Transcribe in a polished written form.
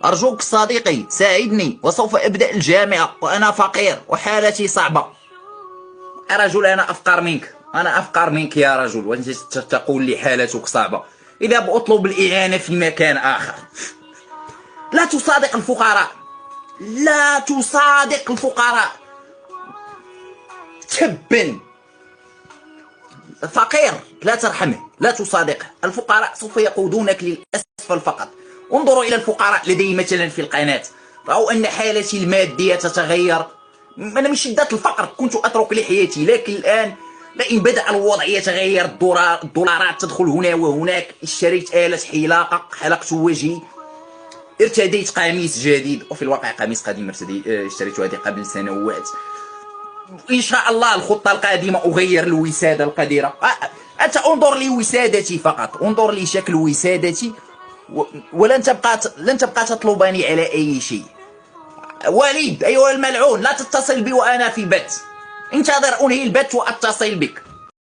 أرجوك صديقي ساعدني، وسوف أبدأ الجامعة وأنا فقير وحالتي صعبة. يا رجل أنا أفقر منك، أنا أفقر منك يا رجل، وأنت تقول لي حالتك صعبة. إذا بأطلب الإعانة في مكان آخر. لا تصادق الفقراء، لا تصادق الفقراء. تبا. فقير لا ترحمه، لا تصادقه. الفقراء سوف يقودونك للأسفل فقط. انظروا إلى الفقراء لدي مثلا في القناة، رأوا أن حالتي المادية تتغير. أنا من شدة الفقر كنت أترك لحيتي، لكن الآن لئن بدأ الوضع يتغير، الدولارات تدخل هنا وهناك، اشتريت آلة حلاقة، حلقت وجهي، ارتديت قميص جديد، وفي الواقع قميص قديم اشتريته هذه قبل سنوات. إن شاء الله الخطة القادمة أغير الوسادة القديرة. أنت انظر لي وسادتي فقط، انظر لي شكل وسادتي، لن تبقى تطلبني على أي شيء. وليد أيها الملعون، لا تتصل بي وأنا في بث. انتظر أنهي البث وأتصل بك.